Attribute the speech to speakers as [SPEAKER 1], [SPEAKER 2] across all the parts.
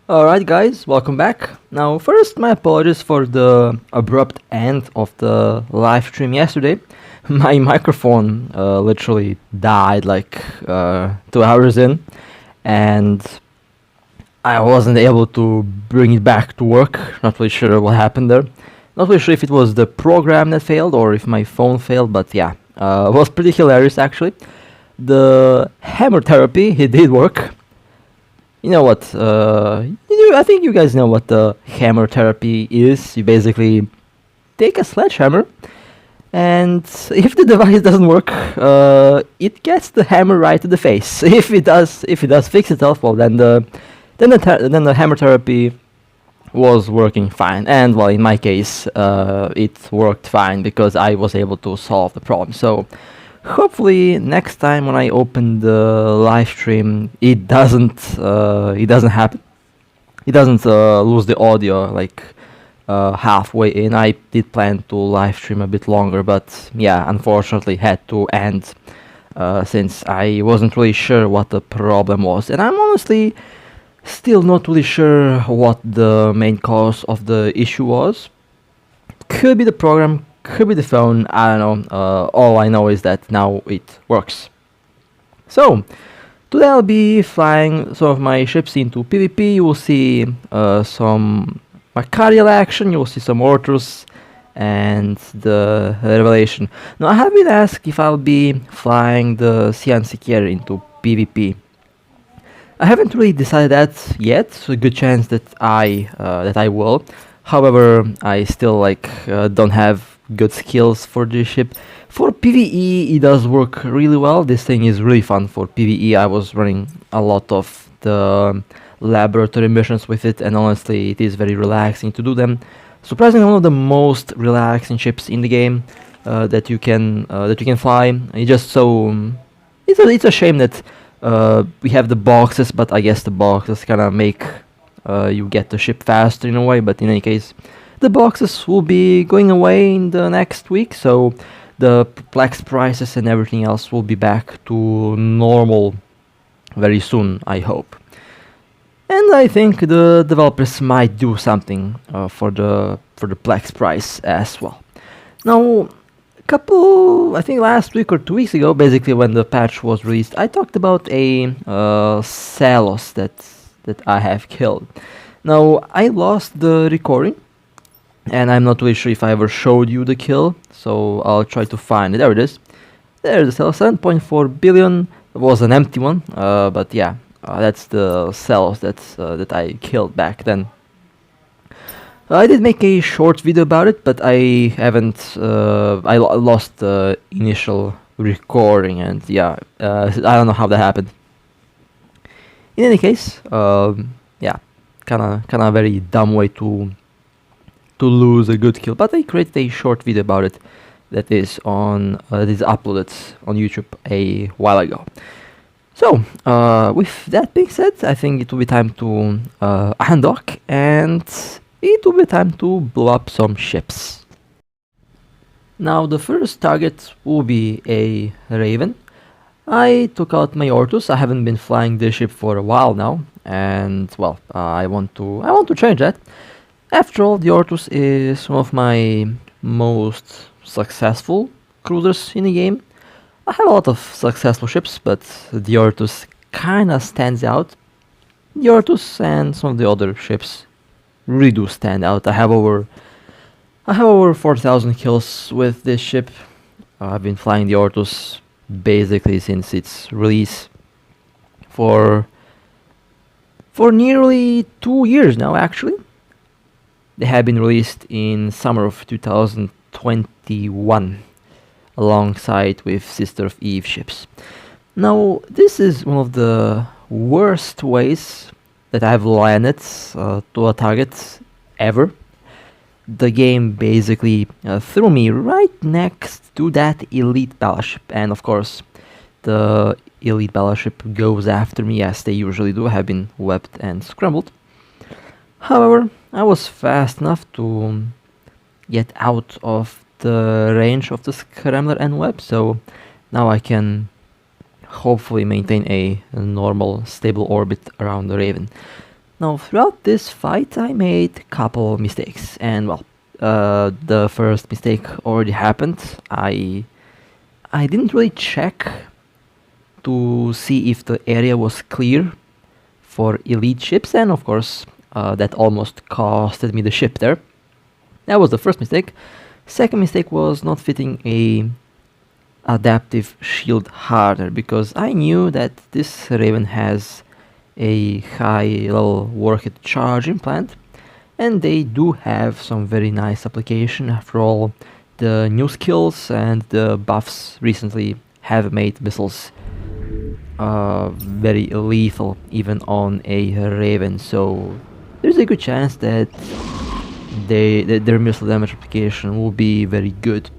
[SPEAKER 1] Alright guys, welcome back. Now first my apologies for the abrupt end of the live stream yesterday. My microphone literally died like 2 hours in and I wasn't able to bring it back to work. Not really sure what happened there. Not really sure if it was the program that failed or if my phone failed, but yeah, it was pretty hilarious actually. The hammer therapy, it did work. You know what? I think you guys know what the hammer therapy is. You basically take a sledgehammer, and if the device doesn't work, it gets the hammer right to the face. If it does fix itself, well, then the hammer therapy was working fine. And well, in my case, it worked fine because I was able to solve the problem. So hopefully next time when I open the live stream, it doesn't happen. It doesn't lose the audio like halfway in. I did plan to live stream a bit longer, but yeah, unfortunately had to end since I wasn't really sure what the problem was, and I'm honestly still not really sure what the main cause of the issue was. Could be the program, could be the phone, I don't know. All I know is that now it works. So, today I'll be flying some of my ships into PvP. You will see some Machariel action, you will see some Ortrus, and the Revelation. Now, I have been asked if I'll be flying the CNC carrier into PvP. I haven't really decided that yet, so a good chance that I will. However, I still don't have good skills for this ship. For PvE, it does work really well. This thing is really fun for PvE. I was running a lot of the laboratory missions with it, and honestly, it is very relaxing to do them. Surprisingly, one of the most relaxing ships in the game that you can fly. It's just so it's a shame that we have the boxes, but I guess the boxes kind of make you get the ship faster in a way. But in any case, the boxes will be going away in the next week, so the perplex prices and everything else will be back to normal very soon, I hope. And I think the developers might do something for the Plex price as well. Now, I think last week or 2 weeks ago, basically when the patch was released, I talked about a Salos that I have killed. Now, I lost the recording, and I'm not really sure if I ever showed you the kill, so I'll try to find it. There it is. There's the Salos, 7.4 billion. It was an empty one, but yeah, that's the Salos that I killed back then. I did make a short video about it, but I haven't. I lost the initial recording, and yeah, I don't know how that happened. In any case, yeah, kind of very dumb way to lose a good kill. But I created a short video about it that is uploaded on YouTube a while ago. So, with that being said, I think it will be time to undock, and it will be time to blow up some ships. Now, the first target will be a Raven. I took out my Ortus. I haven't been flying this ship for a while now, and well, I want to change that. After all, the Ortus is one of my most successful cruisers in the game. I have a lot of successful ships, but the Ortus kinda stands out. The Ortus and some of the other ships really do stand out. I have over 4,000 kills with this ship. I've been flying the Ortus basically since its release for nearly 2 years now, actually. They have been released in summer of 2021 alongside with Sister of Eve ships. Now, this is one of the worst ways that I've landed to a target ever. The game basically threw me right next to that elite battleship, and of course the elite battleship goes after me as they usually do. Have been webbed and scrambled. However, I was fast enough to get out of the range of the scrambler and web, so now I can hopefully maintain a normal stable orbit around the Raven. Now, throughout this fight, I made a couple mistakes, and well, the first mistake already happened. I didn't really check to see if the area was clear for elite ships, and of course, that almost costed me the ship there. That was the first mistake. Second mistake was not fitting a adaptive shield harder, because I knew that this Raven has a high level worked charge implant, and they do have some very nice application. After all, the new skills and the buffs recently have made missiles very lethal even on a Raven, so there's a good chance that their missile damage application will be very good.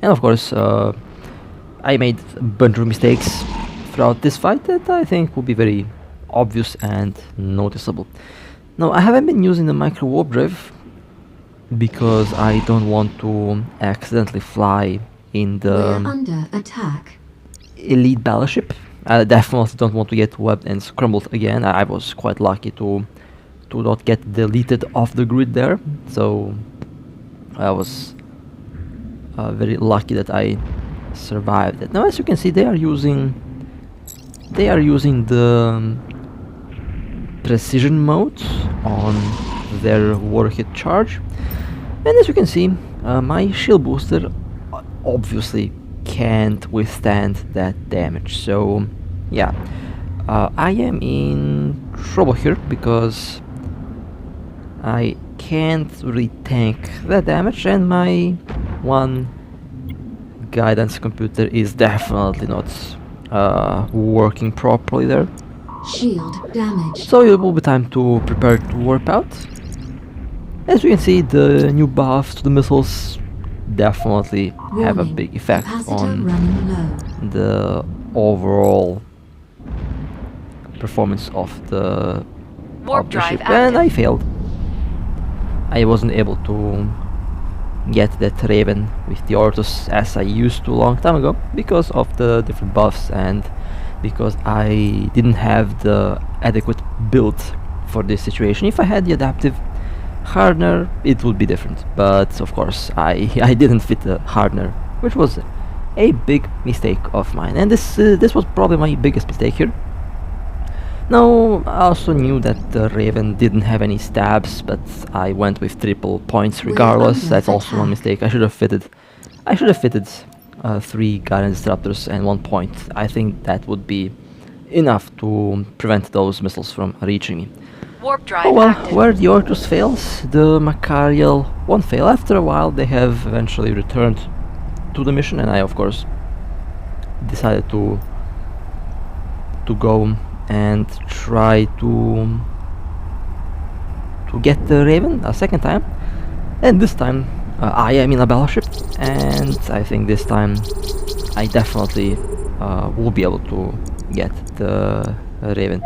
[SPEAKER 1] And of course, I made a bunch of mistakes throughout this fight that I think will be very obvious and noticeable. Now, I haven't been using the micro warp drive because I don't want to accidentally fly in the
[SPEAKER 2] under attack
[SPEAKER 1] elite battleship. I definitely don't want to get webbed and scrambled again. I was quite lucky to not get deleted off the grid there, so I was very lucky that I survived it. Now, as you can see, they are using the precision mode on their warhead charge, and as you can see, my shield booster obviously can't withstand that damage. So yeah, I am in trouble here because I can't really tank that damage, and my one guidance computer is definitely not working properly there.
[SPEAKER 2] Shield damage.
[SPEAKER 1] So it will be time to prepare to warp out. As you can see, the new buffs to the missiles definitely have a big effect on the overall performance of the ship, and I failed. I wasn't able to get that Raven with the Ortus as I used to a long time ago because of the different buffs and because I didn't have the adequate build for this situation. If I had the adaptive hardener, it would be different, but of course I didn't fit the hardener, which was a big mistake of mine, and this was probably my biggest mistake here. Now, I also knew that the Raven didn't have any stabs, but I went with triple points regardless. That's also one mistake. I should have fitted 3 Guardian Disruptors and 1 point. I think that would be enough to prevent those missiles from reaching me.
[SPEAKER 3] Warp drive
[SPEAKER 1] oh well,
[SPEAKER 3] active.
[SPEAKER 1] Where the Ortus fails, the Machariel won't fail. After a while, they have eventually returned to the mission, and I, of course, decided to go and try to get the Raven a second time, and this time I am in a battleship, and I think this time I definitely will be able to get the Raven.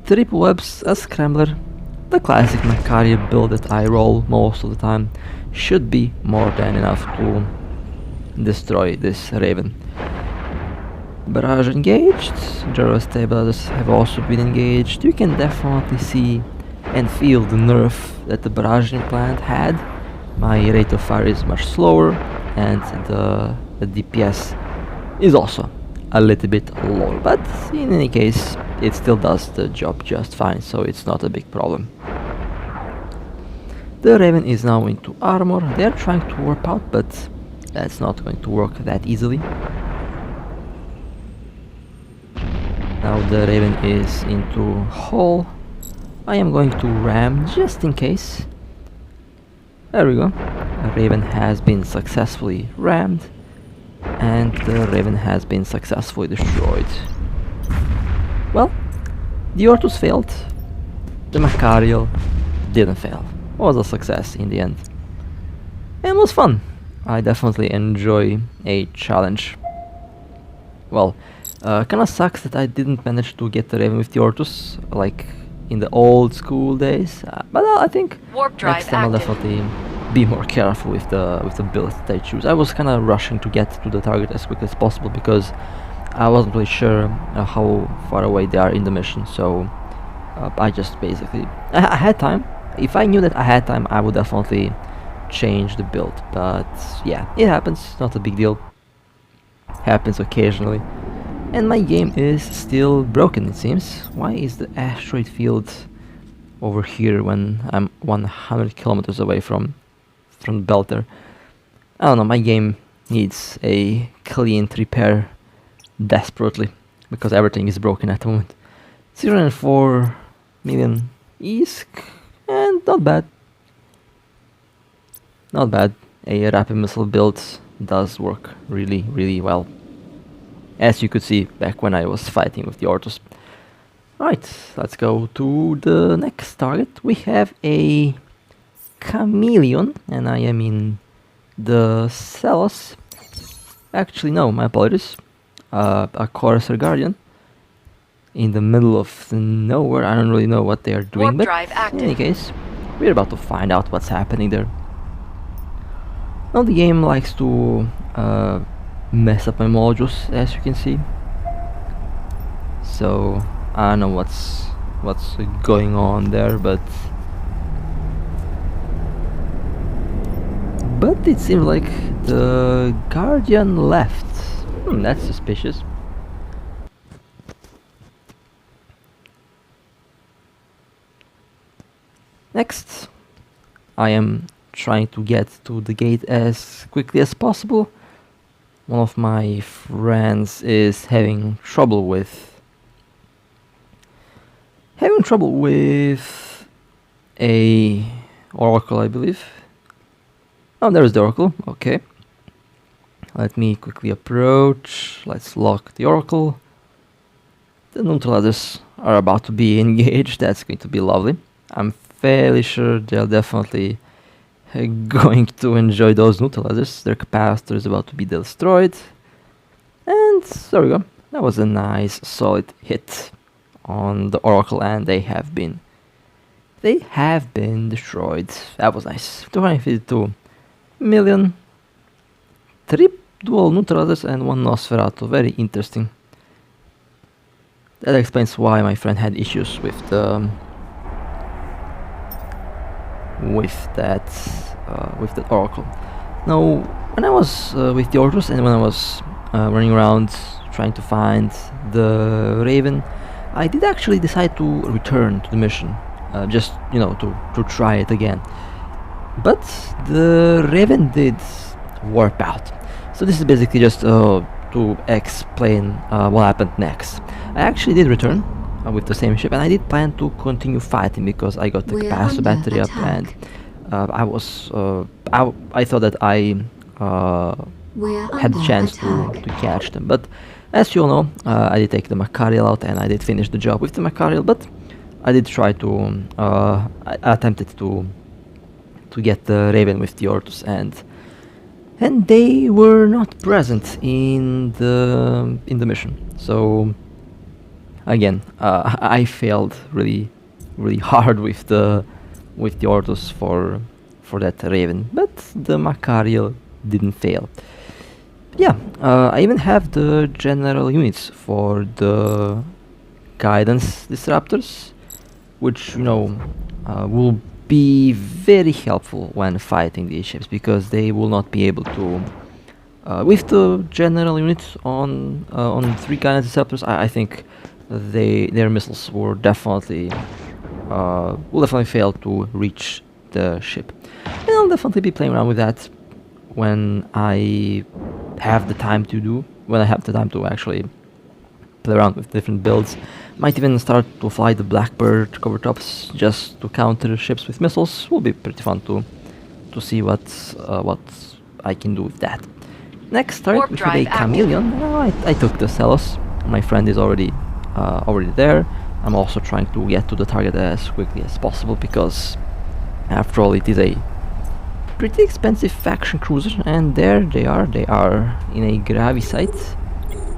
[SPEAKER 1] Triple webs, a scrambler, the classic Machariel build that I roll most of the time, should be more than enough to destroy this Raven. Barrage engaged, gyro stabilizers have also been engaged. You can definitely see and feel the nerf that the barrage implant had. My rate of fire is much slower, and the DPS is also a little bit lower, but in any case it still does the job just fine, so it's not a big problem. The Raven is now into armor. They're trying to warp out, but that's not going to work that easily. Now the Raven is into hull. I am going to ram just in case. There we go. The Raven has been successfully rammed, and the Raven has been successfully destroyed. Well, the Ortus failed. The Machariel didn't fail. It was a success in the end. And it was fun. I definitely enjoy a challenge. Well, kinda sucks that I didn't manage to get the Raven with the Ortus, like in the old school days, but I think next time I'll definitely be more careful with the build that I choose. I was kinda rushing to get to the target as quickly as possible because I wasn't really sure how far away they are in the mission, so I just basically I had time. If I knew that I had time, I would definitely change the build. But yeah, it happens. Not a big deal. Happens occasionally. And my game is still broken, it seems. Why is the asteroid field over here when I'm 100 kilometers away from the belter? I don't know, my game needs a clean repair desperately because everything is broken at the moment. 0.4 million ISK, and not bad. Not bad. A rapid missile build does work really, really well. As you could see back when I was fighting with the Ortus. Right, let's go to the next target. We have a Chameleon, and I am in the Celos. Actually, no, my apologies. A Courser Guardian. In the middle of nowhere. I don't really know what they are doing, but in any case, we're about to find out what's happening there. Now the game likes to mess up my modules, as you can see. So I don't know what's going on there, but it seems like the Guardian left. That's suspicious. Next, I am trying to get to the gate as quickly as possible. One of my friends is having trouble with a Oracle, I believe. Oh, there's the Oracle. Okay. Let me quickly approach. Let's lock the Oracle. The neutralizers are about to be engaged. That's going to be lovely. I'm fairly sure they're definitely going to enjoy those neutralizers. Their capacitor is about to be destroyed. And there we go. That was a nice solid hit on the Oracle, and they have been destroyed. That was nice. 252 million. 3 dual neutralizers and 1 Nosferatu. Very interesting. That explains why my friend had issues with the that Oracle. Now, when I was with the Ortus and when I was running around trying to find the Raven, I did actually decide to return to the mission, just to try it again. But the Raven did warp out. So this is basically just to explain what happened next. I actually did return with the same ship, and I did plan to continue fighting because I got the capacitor battery up, and I thought that I had the chance to catch them. But as you all know, I did take the Machariel out, and I did finish the job with the Machariel, but I did try to I attempted to get the Raven with the Ortus, and they were not present in the mission. So again, I failed really hard with the Ortus for that Raven, but the Machariel didn't fail. Yeah, I even have the general units for the guidance disruptors, which will be very helpful when fighting these ships, because they will not be able to with the general units on 3 guidance disruptors. I think their missiles were definitely will definitely fail to reach the ship, and I'll definitely be playing around with that when I have the time to actually play around with different builds. Might even start to fly the Blackbird cover tops just to counter ships with missiles. Will be pretty fun to see what I can do with that. Next target, we have a Chameleon. I took the Celos. My friend is already there. I'm also trying to get to the target as quickly as possible, because after all, it is a pretty expensive faction cruiser, and there they are. They are in a Gravi site.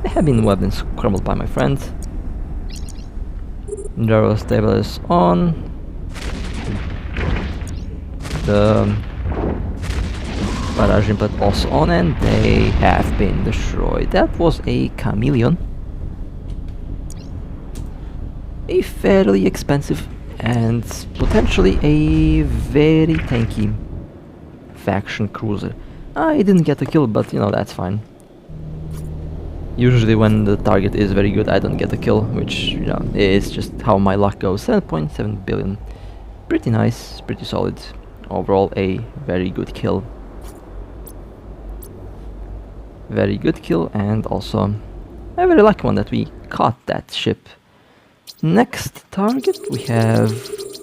[SPEAKER 1] They have been webbed and scrambled by my friend. Gyro stable is on. The barrage input also on, and they have been destroyed. That was a Chameleon. a fairly expensive and potentially a very tanky faction cruiser. I didn't get a kill, but you know, that's fine. Usually when the target is very good, I don't get a kill, which, you know, is just how my luck goes. 7.7 billion. Pretty nice, pretty solid. Overall, a very good kill. Very good kill, and also a very lucky one that we caught that ship. Next target, we have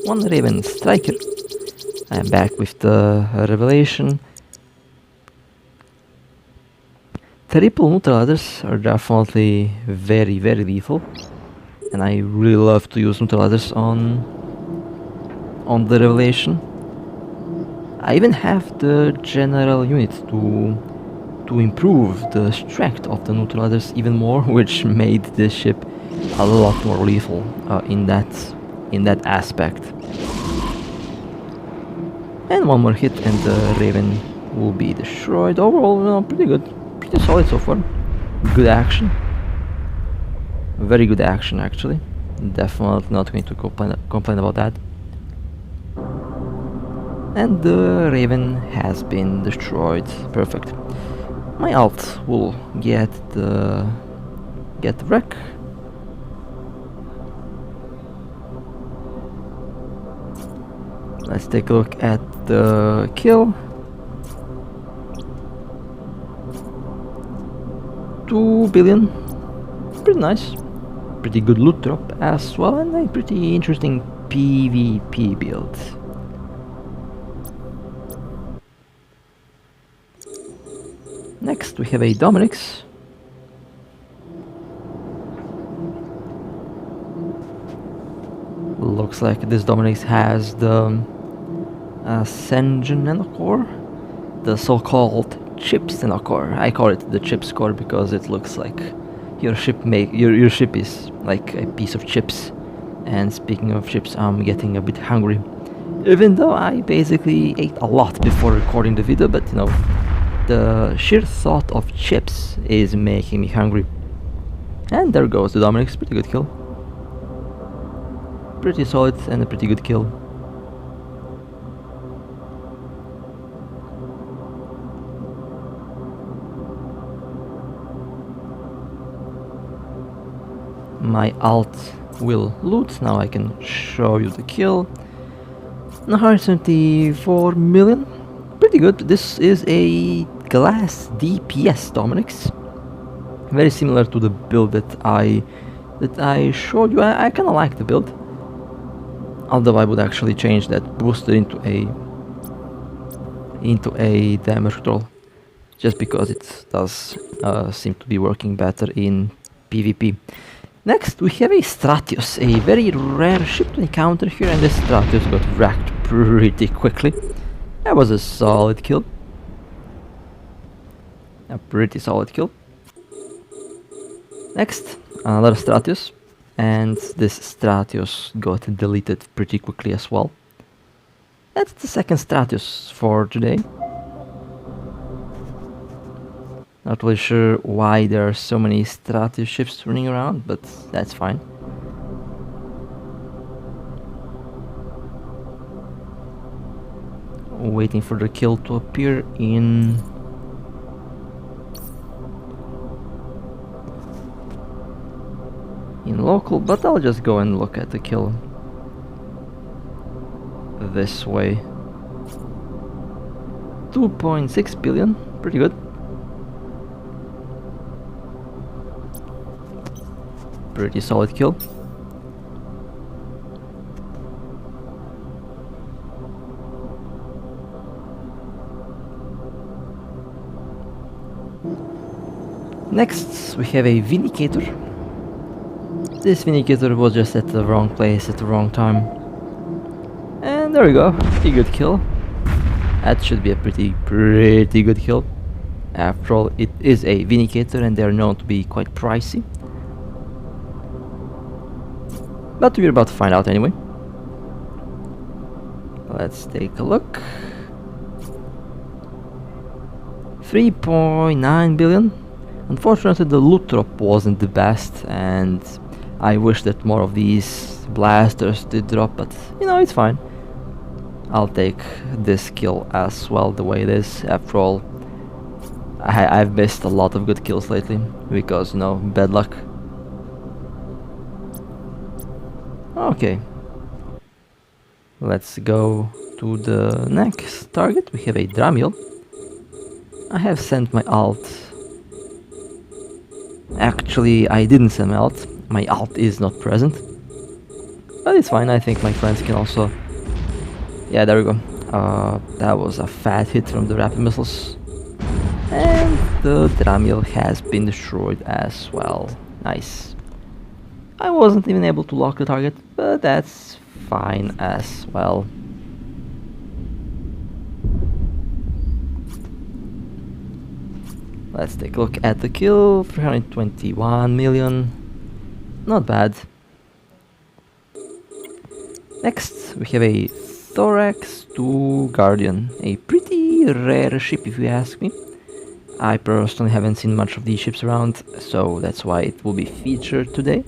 [SPEAKER 1] one Raven Striker. I'm back with the revelation. Triple neutralizers are definitely very, very lethal, and I really love to use neutralizers on the revelation. I even have the general unit to improve the strength of the neutralizers even more, which made this ship a lot more lethal in that aspect. And one more hit, and the Raven will be destroyed. Overall, you know, pretty good. Pretty solid so far. Good action. Very good action, actually. Definitely not going to complain about that. And the Raven has been destroyed. Perfect. My alt will get the wreck. Let's take a look at the kill. 2 billion. Pretty nice. Pretty good loot drop as well, and a pretty interesting PvP build. Next we have a Dominix. Looks like this Dominix has the Sengen nanocore, the so-called chips nanocore. I call it the chips core because it looks like your ship is like a piece of chips. And speaking of chips, I'm getting a bit hungry. Even though I basically ate a lot before recording the video, but you know, the sheer thought of chips is making me hungry. And there goes the Dominix. Pretty good kill. Pretty solid and a pretty good kill. My alt will loot. Now I can show you the kill. 174 million. Pretty good. This is a glass DPS Dominix. Very similar to the build that I showed you. I kinda like the build. Although I would actually change that booster into a damage control, just because it does seem to be working better in PvP. Next we have a Stratus, a very rare ship to encounter here, and this Stratus got wrecked pretty quickly. That was a solid kill. A pretty solid kill. Next, another Stratus. And this Stratus got deleted pretty quickly as well. That's the second Stratus for today. Not really sure why there are so many Stratus ships running around, but that's fine. Waiting for the kill to appear in local, but I'll just go and look at the kill this way. 2.6 billion, pretty good. Pretty solid kill. Next we have a Vindicator. This Vindicator was just at the wrong place at the wrong time. And there we go, pretty good kill. That should be a pretty good kill. After all, it is a Vindicator and they're known to be quite pricey. But we're about to find out anyway. Let's take a look. 3.9 billion. Unfortunately, the loot drop wasn't the best, and I wish that more of these blasters did drop, but you know, it's fine. I'll take this kill as well the way it is. After all, I've missed a lot of good kills lately because, you know, bad luck. Okay, let's go to the next target. We have a Dramiel. I have sent my alt. Actually, I didn't send my alt. My alt is not present. But it's fine, I think my friends can also... Yeah, there we go. That was a fat hit from the rapid missiles. And the Dramiel has been destroyed as well. Nice. I wasn't even able to lock the target, but that's fine as well. Let's take a look at the kill. 321 million. Not bad. Next, we have a Thorax 2 Guardian. A pretty rare ship if you ask me. I personally haven't seen much of these ships around, so that's why it will be featured today.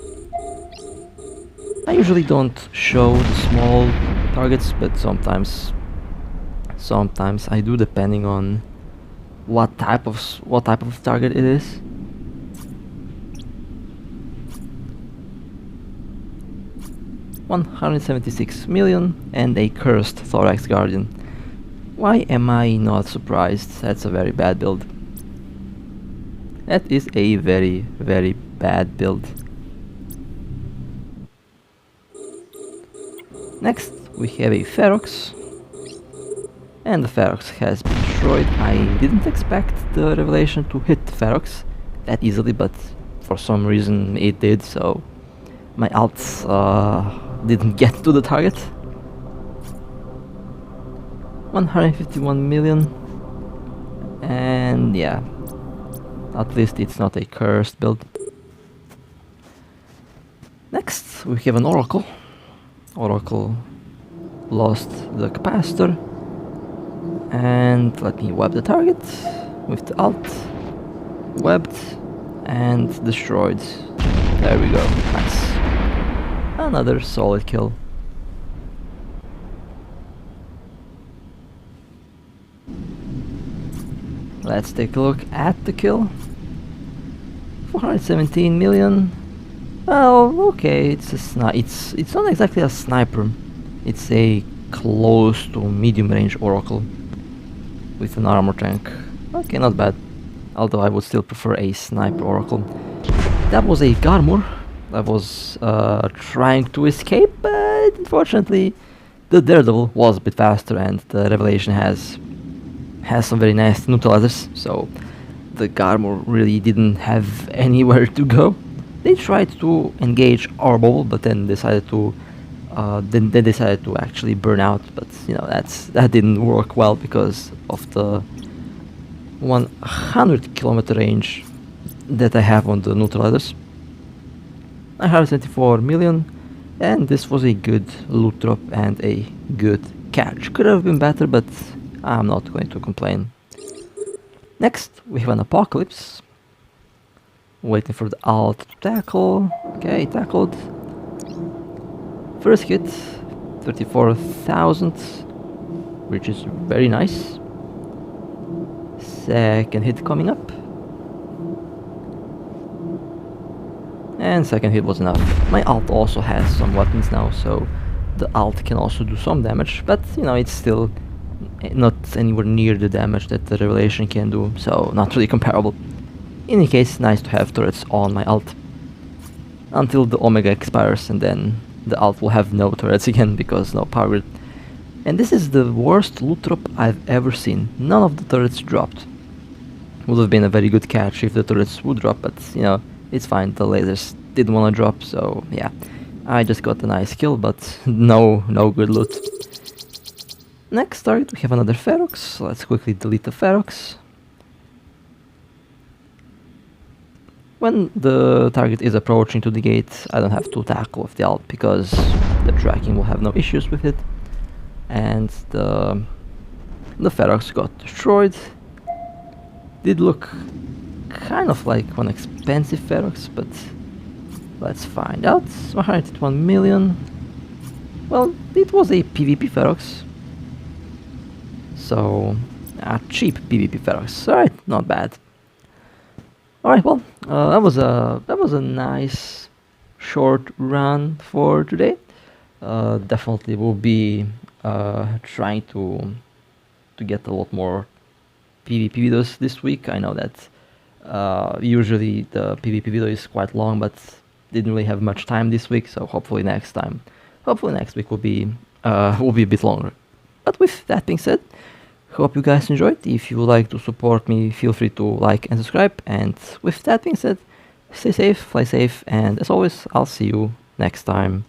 [SPEAKER 1] I usually don't show the small targets, but sometimes I do, depending on what type of target it is. $176 million and a cursed Thorax Guardian. Why am I not surprised? That's a very bad build. That is a very, very bad build. Next, we have a Ferox. And the Ferox has been destroyed. I didn't expect the revelation to hit Ferox that easily, but for some reason it did, so my alts didn't get to the target. 151 million. And yeah, at least it's not a cursed build. Next, we have an Oracle. Oracle lost the capacitor. And let me web the target with the alt. Webbed and destroyed. There we go. Nice. Another solid kill. Let's take a look at the kill. 417 million. Well, okay, it's not exactly a sniper. It's a close to medium range Oracle with an armor tank. Okay, not bad. Although I would still prefer a sniper Oracle. That was a Garmur. I was trying to escape, but unfortunately the Daredevil was a bit faster, and the Revelation has some very nice neutralizers, so the Garmur really didn't have anywhere to go. They tried to engage our bubble, but then decided to they decided to actually burn out. But you know, that didn't work well because of the 100-kilometer range that I have on the neutralizers. 174 million, and this was a good loot drop and a good catch. Could have been better, but I'm not going to complain. Next, we have an Apocalypse. Waiting for the alt to tackle. Okay, tackled. First hit, 34,000, which is very nice. Second hit coming up. And second hit was enough. My alt also has some weapons now, so the alt can also do some damage, but you know, it's still not anywhere near the damage that the Revelation can do, so not really comparable. In any case, nice to have turrets on my alt until the Omega expires, and then the alt will have no turrets again because no power grid. And this is the worst loot drop I've ever seen. None of the turrets dropped. Would have been a very good catch if the turrets would drop, but you know, it's fine. The lasers didn't want to drop, so yeah. I just got a nice kill, but no good loot. Next target, we have another Ferox. Let's quickly delete the Ferox. When the target is approaching to the gate, I don't have to tackle with the alt because the tracking will have no issues with it. And the Ferox got destroyed. Did look kind of like one expensive Ferox, but Let's find out. 101 million. Well, it was a PvP Ferox. So, a cheap PvP Ferox. Alright, not bad. Alright, well, that was a nice short run for today. Definitely will be trying to get a lot more PvP videos this week. I know that usually the PvP video is quite long, but didn't really have much time this week, so hopefully next week will be will be a bit longer. But with that being said, hope you guys enjoyed. If you would like to support me, feel free to like and subscribe. And with that being said, stay safe, fly safe, and as always, I'll see you next time.